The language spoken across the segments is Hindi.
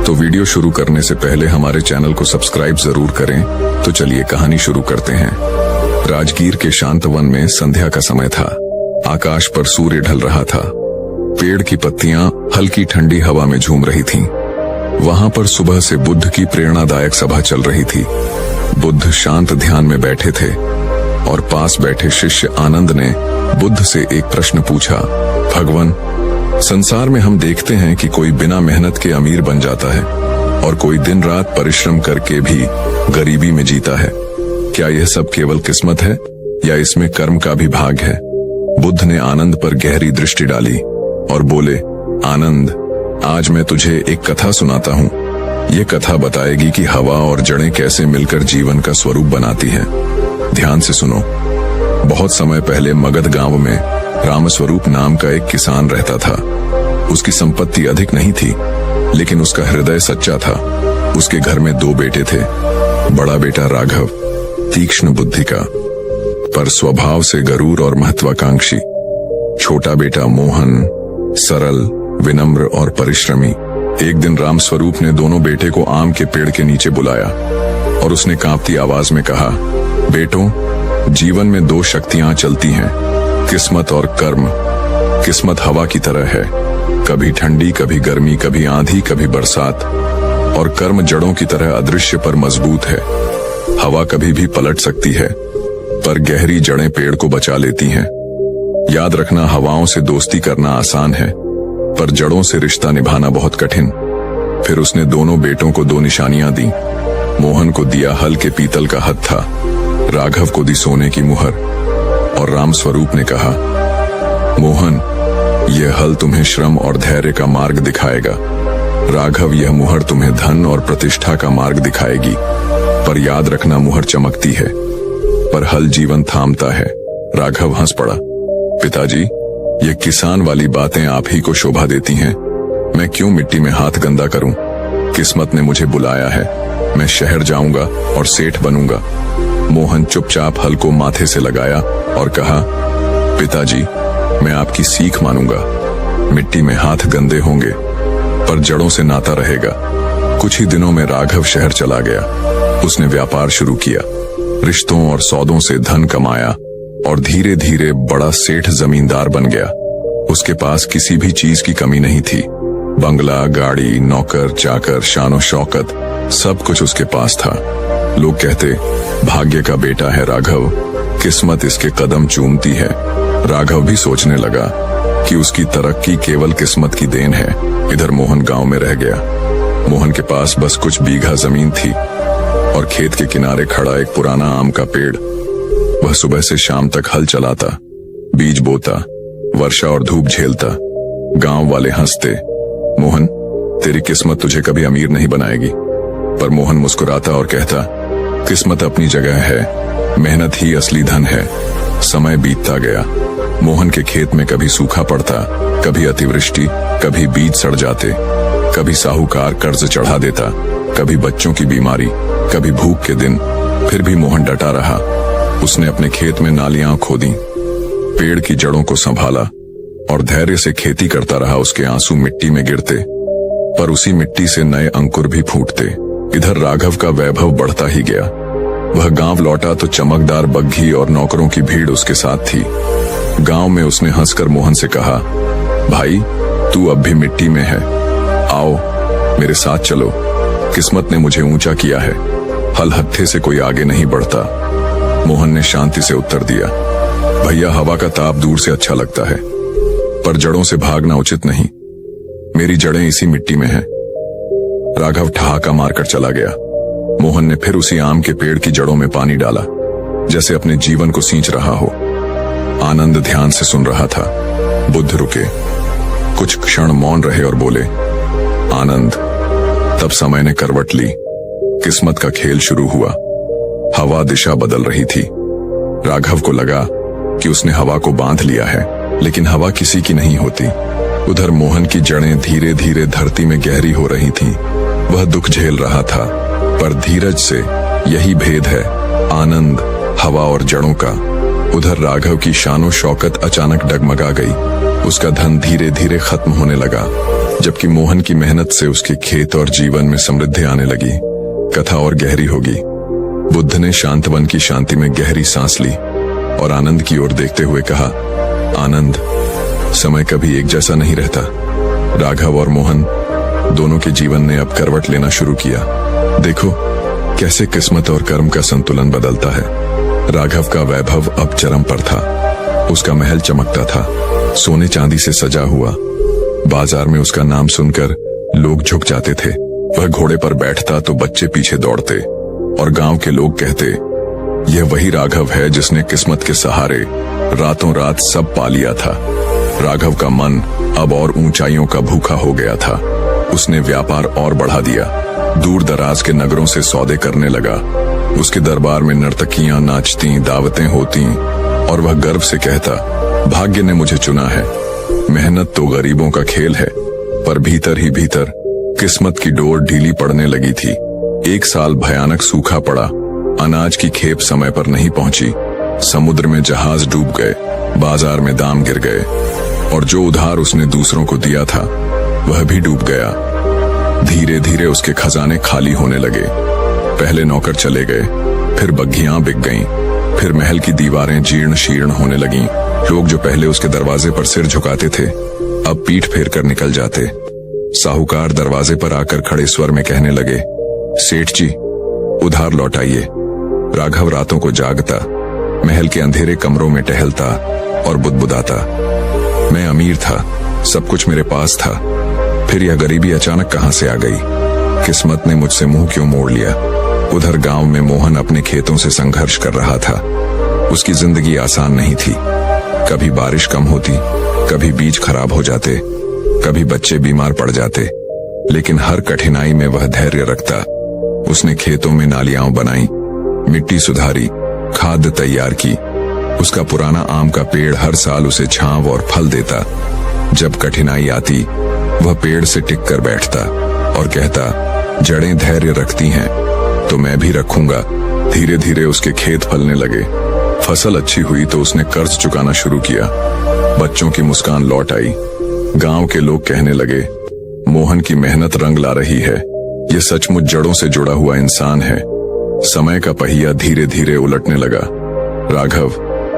तो वीडियो शुरू करने से पहले हमारे चैनल को सब्सक्राइब जरूर करें। तो चलिए कहानी शुरू करते हैं। राजगीर के शांत वन में संध्या का समय था। आकाश पर सूर्य ढल रहा था। पेड़ की पत्तियां हल्की ठंडी हवा में झूम रही थीं। वहां पर सुबह से बुद्ध की प्रेरणादायक सभा चल रही थी। बुद्ध शांत ध्यान में बैठे थे और पास बैठे शिष्य आनंद ने बुद्ध से एक प्रश्न पूछा। भगवान, संसार में हम देखते हैं कि कोई बिना मेहनत के अमीर बन जाता है और कोई दिन रात परिश्रम करके भी गरीबी में जीता है। क्या यह सब केवल किस्मत है या इसमें कर्म का भी भाग है? बुद्ध ने आनंद पर गहरी दृष्टि डाली और बोले, आनंद, आज मैं तुझे एक कथा सुनाता हूँ। ये कथा बताएगी कि हवा और जड़ें कैसे मिलकर जीवन का स्वरूप बनाती हैं। ध्यान से सुनो। बहुत समय पहले मगध गांव में रामस्वरूप नाम का एक किसान रहता था। उसकी संपत्ति अधिक नहीं थी, लेकिन उसका हृदय सच्चा था। उसके घर में 2 बेटे थे। बड़ा बेटा राघव तीक्ष्ण बुद्धि का, पर स्वभाव से गरूर और महत्वाकांक्षी। छोटा बेटा मोहन सरल, विनम्र और परिश्रमी। एक दिन रामस्वरूप ने दोनों बेटे को आम के पेड़ के नीचे बुलाया और उसने कांपती आवाज में कहा, बेटों, जीवन में 2 शक्तियां चलती हैं, किस्मत और कर्म। किस्मत हवा की तरह है, कभी ठंडी, कभी गर्मी, कभी आंधी, कभी बरसात। और कर्म जड़ों की तरह अदृश्य पर मजबूत है। हवा कभी भी पलट सकती है, पर गहरी जड़ें पेड़ को बचा लेती हैं। याद रखना, हवाओं से दोस्ती करना आसान है, पर जड़ों से रिश्ता निभाना बहुत कठिन। फिर उसने दोनों बेटों को 2 निशानियां दी। मोहन को दिया हल्के पीतल का हत्था, राघव को दी सोने की मुहर। और रामस्वरूप ने कहा, मोहन, यह हल तुम्हें श्रम और धैर्य का मार्ग दिखाएगा। राघव, यह मुहर तुम्हें धन और प्रतिष्ठा का मार्ग दिखाएगी। पर याद रखना, मुहर चमकती है, पर हल जीवन थामता है। राघव हंस पड़ा। पिताजी, ये किसान वाली बातें आप ही को शोभा देती हैं। मैं क्यों मिट्टी में हाथ गंदा करूं? किस्मत ने मुझे बुलाया है। मैं शहर जाऊंगा और सेठ बनूंगा। मोहन चुपचाप हल को माथे से लगाया और कहा, पिताजी, मैं आपकी सीख मानूंगा। मिट्टी में हाथ गंदे होंगे, पर जड़ों से नाता रहेगा। कुछ ही दिनों में राघव शहर चला गया। उसने व्यापार शुरू किया, रिश्तों और सौदों से धन कमाया और धीरे धीरे बड़ा सेठ जमींदार बन गया। उसके पास किसी भी चीज की कमी नहीं थी। बंगला, गाड़ी, नौकर चाकर, शानो शौकत, सब कुछ उसके पास था। लोग कहते, भाग्य का बेटा है राघव, किस्मत इसके कदम चूमती है। राघव भी सोचने लगा कि उसकी तरक्की केवल किस्मत की देन है। इधर मोहन गांव में रह गया। मोहन के पास बस कुछ बीघा जमीन थी और खेत के किनारे खड़ा एक पुराना आम का पेड़। वह सुबह से शाम तक हल चलाता, बीज बोता, वर्षा और धूप झेलता। गांव वाले हंसते, मोहन, तेरी किस्मत तुझे कभी अमीर नहीं बनाएगी। पर मोहन मुस्कुराता और कहता, किस्मत अपनी जगह है, मेहनत ही असली धन है। समय बीतता गया। मोहन के खेत में कभी सूखा पड़ता, कभी अतिवृष्टि, कभी बीज सड़ जाते, कभी साहूकार कर्ज चढ़ा देता, कभी बच्चों की बीमारी, कभी भूख के दिन। फिर भी मोहन डटा रहा। उसने अपने खेत में नालियां खोदी, पेड़ की जड़ों को संभाला और धैर्य से खेती करता रहा। उसके आंसू मिट्टी में गिरते, पर उसी मिट्टी से नए अंकुर भी फूटते। इधर राघव का वैभव बढ़ता ही गया। वह गांव लौटा तो चमकदार बग्घी और नौकरों की भीड़ उसके साथ थी। गांव में उसने हंसकर मोहन से कहा, भाई, तू अब भी मिट्टी में है, आओ मेरे साथ चलो। किस्मत ने मुझे ऊंचा किया है, हल हत्थे से कोई आगे नहीं बढ़ता। मोहन ने शांति से उत्तर दिया, भैया, हवा का ताप दूर से अच्छा लगता है, पर जड़ों से भागना उचित नहीं। मेरी जड़ें इसी मिट्टी में हैं। राघव ठहाका मारकर चला गया। मोहन ने फिर उसी आम के पेड़ की जड़ों में पानी डाला, जैसे अपने जीवन को सींच रहा हो। आनंद ध्यान से सुन रहा था। बुद्ध रुके, कुछ क्षण मौन रहे और बोले, आनंद। तब समय ने करवट ली। किस्मत का खेल शुरू हुआ। हवा दिशा बदल रही थी। राघव को लगा कि उसने हवा को बांध लिया है, लेकिन हवा किसी की नहीं होती। उधर मोहन की जड़ें धीरे धीरे धरती में गहरी हो रही थीं। वह दुख झेल रहा था, पर धीरज से। यही भेद है आनंद, हवा और जड़ों का। उधर राघव की शानो शौकत अचानक डगमगा गई। उसका धन धीरे धीरे खत्म होने लगा। जबकि मोहन की मेहनत से उसके खेत और जीवन में समृद्धि आने लगी। कथा और गहरी होगी। बुद्ध ने शांतवन की शांति में गहरी सांस ली और आनंद की ओर देखते हुए कहा, आनंद, समय कभी एक जैसा नहीं रहता। राघव और मोहन दोनों के जीवन ने अब करवट लेना शुरू किया। देखो कैसे किस्मत और कर्म का संतुलन बदलता है। राघव का वैभव अब चरम पर था। उसका महल चमकता था, सोने चांदी से सजा हुआ। बाजार में उसका नाम सुनकर लोग झुक जाते थे। वह घोड़े पर बैठता तो बच्चे पीछे दौड़ते और गांव के लोग कहते, यह वही राघव है जिसने किस्मत के सहारे रातों रात सब पा लिया था। राघव का मन अब और ऊंचाइयों का भूखा हो गया था। उसने व्यापार और बढ़ा दिया, दूर दराज के नगरों से सौदे करने लगा। उसके दरबार में नर्तकियां नाचती, दावतें होती और वह गर्व से कहता, भाग्य ने मुझे चुना है। मेहनत तो गरीबों का खेल है, पर भीतर ही भीतर किस्मत की डोर ढीली पड़ने लगी थी। एक साल भयानक सूखा पड़ा। अनाज की खेप समय पर नहीं पहुंची। समुद्र में जहाज डूब गए, बाजार में दाम गिर गए और जो उधार उसने दूसरों को दिया था वह भी डूब गया। धीरे धीरे उसके खजाने खाली होने लगे। पहले नौकर चले गए, फिर बग्घियां बिक गईं, फिर महल की दीवारें जीर्ण शीर्ण होने लगीं। लोग जो पहले उसके दरवाजे पर सिर झुकाते थे अब पीठ फेर कर निकल जाते। साहूकार दरवाजे पर आकर खड़े स्वर में कहने लगे, सेठ जी उधार लौटाइए। राघव रातों को जागता, महल के अंधेरे कमरों में टहलता और बुदबुदाता, मैं अमीर था, सब कुछ मेरे पास था, फिर यह गरीबी अचानक कहां से आ गई। किस्मत ने मुझसे मुंह क्यों मोड़ लिया। उधर गांव में मोहन अपने खेतों से संघर्ष कर रहा था। उसकी जिंदगी आसान नहीं थी। कभी बारिश कम होती, कभी बीज खराब हो जाते, कभी बच्चे बीमार पड़ जाते, लेकिन हर कठिनाई में वह धैर्य रखता। उसने खेतों में नालियां बनाई, मिट्टी सुधारी, खाद तैयार की। उसका पुराना आम का पेड़ हर साल उसे छांव और फल देता। जब कठिनाई आती वह पेड़ से टिक कर बैठता और कहता, जड़ें धैर्य रखती हैं तो मैं भी रखूंगा। धीरे धीरे उसके खेत फलने लगे। फसल अच्छी हुई तो उसने कर्ज चुकाना शुरू किया। बच्चों की मुस्कान लौट आई। गांव के लोग कहने लगे, मोहन की मेहनत रंग ला रही है, ये सचमुच जड़ों से जुड़ा हुआ इंसान है। समय का पहिया धीरे धीरे उलटने लगा। राघव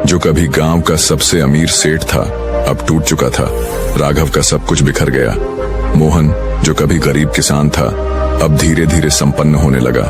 जो कभी गांव का सबसे अमीर सेठ था अब टूट चुका था। राघव का सब कुछ बिखर गया। मोहन जो कभी गरीब किसान था अब धीरे धीरे संपन्न होने लगा।